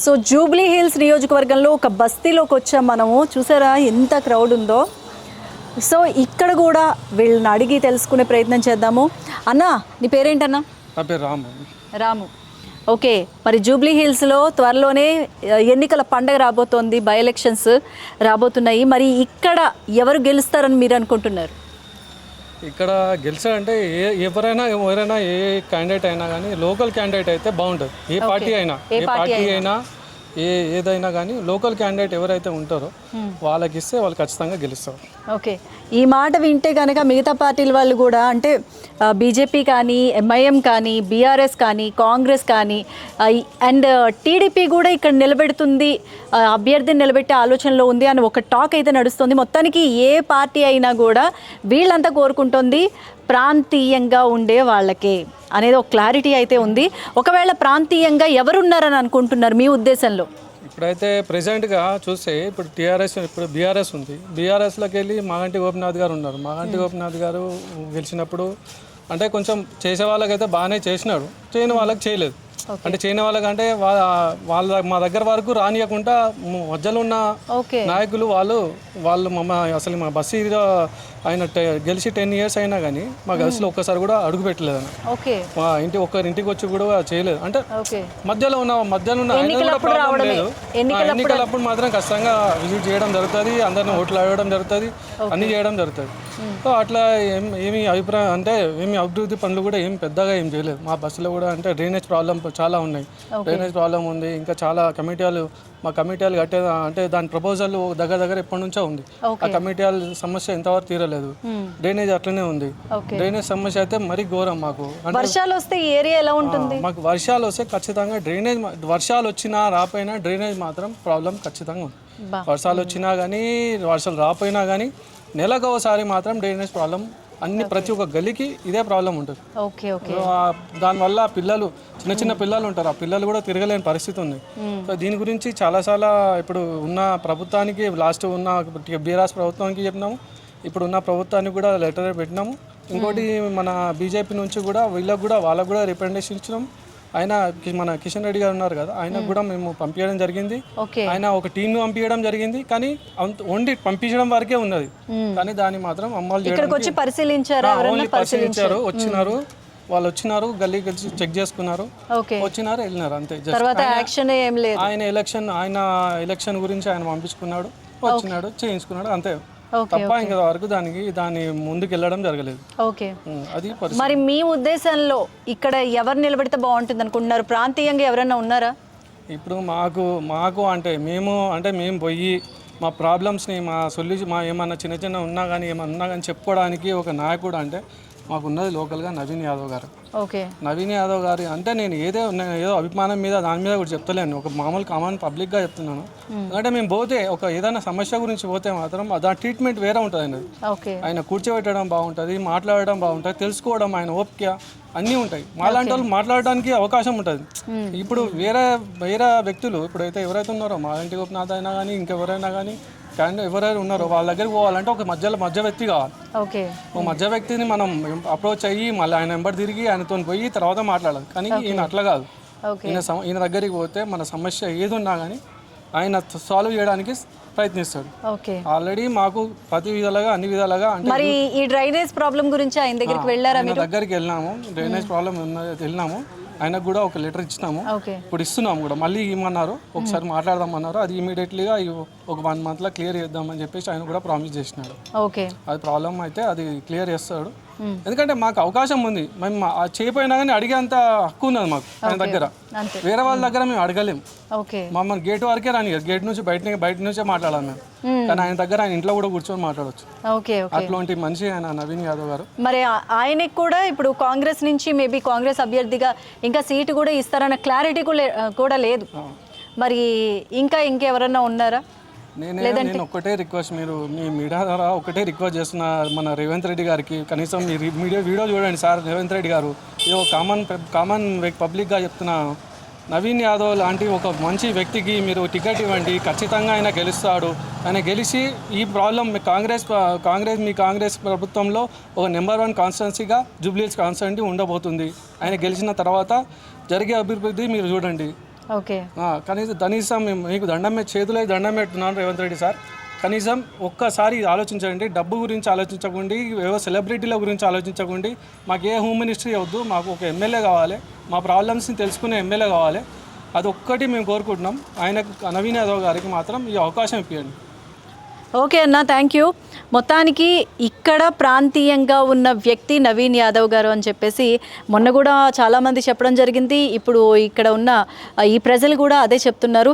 So Jubilee hills నియోజకవర్గంలో ఒక బస్తీలోకి వచ్చాం మనము. చూసారా ఎంత క్రౌడ్ ఉందో. సో ఇక్కడ కూడా వీళ్ళని అడిగి తెలుసుకునే ప్రయత్నం చేద్దాము. అన్న, నీ పేరేంటన్నా? నా పేరు రాము. రాము, ఓకే. మరి జూబ్లీ హిల్స్లో త్వరలోనే ఎన్నికల పండగ రాబోతోంది, బై ఎలక్షన్స్ రాబోతున్నాయి. మరి ఇక్కడ ఎవరు గెలుస్తారని మీరు అనుకుంటున్నారు? ఇక్కడ గెలిచాడంటే ఎవరైనా ఏ క్యాండిడేట్ అయినా కానీ లోకల్ క్యాండిడేట్ అయితే బాగుంటుంది. ఏ పార్టీ అయినా ఏదైనా కానీ లోకల్ క్యాండిడేట్ ఎవరైతే ఉంటారో వాళ్ళకి ఇస్తే వాళ్ళు ఖచ్చితంగా గెలుస్తారు. ఓకే, ఈ మాట వింటే కనుక మిగతా పార్టీల వాళ్ళు కూడా, అంటే బీజేపీ కానీ, ఎంఐఎం కానీ, బీఆర్ఎస్ కానీ, కాంగ్రెస్ కానీ అండ్ టీడీపీ కూడా ఇక్కడ నిలబెడుతుంది, అభ్యర్థిని నిలబెట్టే ఆలోచనలో ఉంది అని ఒక టాక్ అయితే నడుస్తుంది. మొత్తానికి ఏ పార్టీ అయినా కూడా వీళ్ళంతా కోరుకుంటుంది ప్రాంతీయంగా ఉండే వాళ్ళకే అనేది ఒక క్లారిటీ అయితే ఉంది. ఒకవేళ ప్రాంతీయంగా ఎవరున్నారని అనుకుంటున్నారు మీ ఉద్దేశంలో? ఇప్పుడైతే ప్రెసెంట్గా చూస్తే ఇప్పుడు బీఆర్ఎస్ ఉంది. బీఆర్ఎస్లోకి వెళ్ళి మాగంటి గోపినాథ్ గారు ఉన్నారు. మాగంటి గోపినాథ్ గారు గెలిచినప్పుడు అంటే కొంచెం చేసే వాళ్ళకైతే బాగానే చేసినాడు, చేయని వాళ్ళకి చేయలేదు. అంటే చేయని వాళ్ళకంటే వాళ్ళ మా దగ్గర వరకు రానియకుండా మధ్యలో ఉన్న నాయకులు వాళ్ళు అసలు మా బస్సీలో ఆయన గెలిచి 10 years అయినా కానీ మా గల్స్లో ఒక్కసారి కూడా అడుగు పెట్టలేదు అన్న. మా ఒక్కరింటికి వచ్చి కూడా చేయలేదు. అంటే మధ్యలో ఉన్న ఎన్నికలప్పుడు మాత్రం ఖచ్చితంగా విజిట్ చేయడం జరుగుతుంది, అందరిని ఓట్లు అడగడం జరుగుతుంది, అన్ని చేయడం జరుగుతుంది. సో అట్లా ఏమి అభిప్రాయం అంటే ఏమి అభివృద్ధి పనులు కూడా ఏం పెద్దగా ఏం చేయలేదు మా బస్సులో కూడా. అంటే డ్రైనేజ్ ప్రాబ్లం చాలా ఉన్నాయి, డ్రైనేజ్ ప్రాబ్లం ఉంది. ఇంకా చాలా మా కమిటీలు కట్టే అంటే దాని ప్రపోజల్ దగ్గర ఎప్పటి నుంచో ఉంది. ఆ కమిటీల సమస్య ఎంతవరకు తీరలేదు. డ్రైనేజ్ అట్లనే ఉంది. డ్రైనేజ్ సమస్య అయితే మరీ ఘోరం మాకు. వర్షాలు వస్తే ఏరియా ఎలా ఉంటుంది? మాకు వర్షాలు వస్తే ఖచ్చితంగా వర్షాలు వచ్చినా రాపోయినా డ్రైనేజ్ మాత్రం ప్రాబ్లం ఖచ్చితంగా ఉంది. వర్షాలు వచ్చినా కానీ వర్షాలు రాపోయినా కానీ నెలకు ఒకసారి మాత్రం డ్రైనేజ్ ప్రాబ్లం ప్రతి ఒక్క గలికి ఇదే ప్రాబ్లం ఉంటుంది. దానివల్ల పిల్లలు చిన్న పిల్లలు ఉంటారు, ఆ పిల్లలు కూడా తిరగలేని పరిస్థితి ఉంది. సో దీని గురించి చాలా ఇప్పుడు ఉన్న ప్రభుత్వానికి లాస్ట్ ఉన్న బీఆర్ఎస్ ప్రభుత్వానికి చెప్పినాము, ఇప్పుడు ఉన్న ప్రభుత్వానికి కూడా లెటర్ పెట్టినాము. ఇంకోటి మన బీజేపీ నుంచి కూడా వాళ్ళకు కూడా రిప్రజెంటేషన్ ఇచ్చినాము. ఆయన మన కిషన్ రెడ్డి గారు ఉన్నారు కదా, ఆయనకు కూడా మేము పంపించడం జరిగింది. ఆయన ఒక టీంను పంపించడం జరిగింది, కానీ ఓన్లీ పంపించడం వరకే ఉన్నది. కానీ దాన్ని మాత్రం అమలు చేయడం పరిశీలించారు. వాళ్ళు వచ్చినారు, గల్లీ కలిసి చెక్ చేసుకున్నారు, వచ్చినారు, వెళ్ళినారు, అంతే. ఆయన ఎలక్షన్ గురించి ఆయన పంపించుకున్నాడు, వచ్చినాడు, చేయించుకున్నాడు, అంతే తప్ప ఇంకా వరకు దాని ముందుకు వెళ్ళడం జరగలేదు. అది మరి మీ ఉద్దేశంలో ఇక్కడ ఎవరు నిలబెడితే బాగుంటుంది అనుకుంటున్నారు? ప్రాంతీయంగా ఎవరైనా ఉన్నారా? ఇప్పుడు మాకు అంటే మేము పోయి మా ప్రాబ్లమ్స్ని మా సొల్యూషన్ ఏమన్నా చిన్న ఉన్నా కానీ చెప్పుకోవడానికి ఒక నాయకుడు అంటే మాకున్నది లోకల్గా నవీన్ యాదవ్ గారు. నవీన్ యాదవ్ గారు అంటే నేను ఏదో అభిమానం మీద దాని మీద కూడా చెప్తలేను, ఒక కామన్ పబ్లిక్గా చెప్తున్నాను. అంటే మేము పోతే ఏదైనా సమస్య గురించి పోతే మాత్రం దాని ట్రీట్మెంట్ వేరే ఉంటుంది అనేది. ఆయన కూర్చోబెట్టడం బాగుంటుంది, మాట్లాడడం బాగుంటుంది, తెలుసుకోవడం, ఆయన ఓపిక అన్నీ ఉంటాయి. మాలాంటి వాళ్ళు మాట్లాడడానికి అవకాశం ఉంటుంది. ఇప్పుడు వేరే వ్యక్తులు ఇప్పుడైతే ఎవరైతే ఉన్నారో మా ఇంటి గోపినాథ్ అయినా కానీ ఇంకెవరైనా కానీ ఎవరైనా ఉన్నారో వాళ్ళ దగ్గరికి పోవాలంటే ఒక మధ్య వ్యక్తి కావాలి. ఒక మధ్య వ్యక్తిని మనం అప్రోచ్ అయ్యి మళ్ళీ ఆయన వెంబడి తిరిగి ఆయనతో పోయి తర్వాత మాట్లాడాలి. కానీ ఈయన అట్లా కాదు. ఈయన దగ్గరికి పోతే మన సమస్య ఏది ఉన్నా కానీ ఆయన సాల్వ్ చేయడానికి ప్రయత్నిస్తాడు. ఆల్రెడీ మాకు అన్ని విధాలుగా అంటే ఈ డ్రైనేజ్ ప్రాబ్లం గురించి ఆయన దగ్గరికి వెళ్ళాము. డ్రైనేజ్ ప్రాబ్లం వెళ్ళినాము, ఆయనకు కూడా ఒక లెటర్ ఇచ్చినాము, ఇప్పుడు ఇస్తున్నాము కూడా. మళ్ళీ ఇమ్మన్నారు, ఒకసారి మాట్లాడదామన్నారు. అది ఇమీడియట్లీగా ఒక 1 monthలో క్లియర్ చేద్దామని చెప్పేసి ఆయన కూడా ప్రామిస్ చేసినాడు. అది ప్రాబ్లం అయితే అది క్లియర్ చేస్తాడు. ఎందుకంటే మాకు అవకాశం ఉంది, మేము చేయపోయినా కానీ అడిగేంత హక్కు ఉన్నది మాకు ఆయన దగ్గర. వేరే వాళ్ళ దగ్గర మేము అడగలేము. మమ్మల్ని గేట్ వరకే రాని, గేట్ నుంచి బయట నుంచే మాట్లాడాలి మేము. కానీ ఆయన దగ్గర ఆయన ఇంట్లో కూడా కూర్చొని మాట్లాడవచ్చు. అట్లాంటి మనిషి ఆయన నవీన్ యాదవ్ గారు. మరి ఆయనకి కూడా ఇప్పుడు కాంగ్రెస్ నుంచి మేబీ కాంగ్రెస్ అభ్యర్థిగా ఇంకా సీటు కూడా ఇస్తారన్న క్లారిటీ కూడా లేదు. మరి ఇంకెవరన్నా ఉన్నారా? నేను ఒక్కటే రిక్వెస్ట్, మీ మీడియా ద్వారా ఒకటే రిక్వెస్ట్ చేస్తున్నా మన రేవంత్ రెడ్డి గారికి, కనీసం మీరు వీడియో చూడండి సార్. రేవంత్ రెడ్డి గారు ఇది ఒక కామన్ పబ్లిక్గా చెప్తున్నా, నవీన్ యాదవ్ లాంటి ఒక మంచి వ్యక్తికి మీరు టికెట్ ఇవ్వండి, ఖచ్చితంగా ఆయన గెలుస్తాడు. ఆయన గెలిచి ఈ ప్రాబ్లం కాంగ్రెస్ ప్రభుత్వంలో ఒక నెంబర్ 1 కాన్స్టిట్యున్సీగా జూబ్లీ హిల్స్ కాన్స్టిట్యున్సీ ఉండబోతుంది. ఆయన గెలిచిన తర్వాత జరిగే అభివృద్ధి మీరు చూడండి. ఓకే. కనీసం మీకు చేతులే దండం పెట్టున్నాను రేవంత్ రెడ్డి సార్. కనీసం ఒక్కసారి ఆలోచించండి. డబ్బు గురించి ఆలోచించకండి, ఏవో సెలబ్రిటీల గురించి ఆలోచించకండి. మాకు ఏ హోమ్ మినిస్ట్రీ వద్దు, మాకు ఒక ఎమ్మెల్యే కావాలి, మా ప్రాబ్లమ్స్ని తెలుసుకునే ఎమ్మెల్యే కావాలి. అది ఒక్కటి మేము కోరుకుంటున్నాం. ఆయనకు నవీన్ యాదవ్ గారికి మాత్రం ఈ అవకాశం ఇప్పించండి. ఓకే అన్న, థ్యాంక్ యూ. మొత్తానికి ఇక్కడ ప్రాంతీయంగా ఉన్న వ్యక్తి నవీన్ యాదవ్ గారు అని చెప్పేసి మొన్న కూడా చాలామంది చెప్పడం జరిగింది. ఇప్పుడు ఇక్కడ ఉన్న ఈ ప్రజలు కూడా అదే చెప్తున్నారు.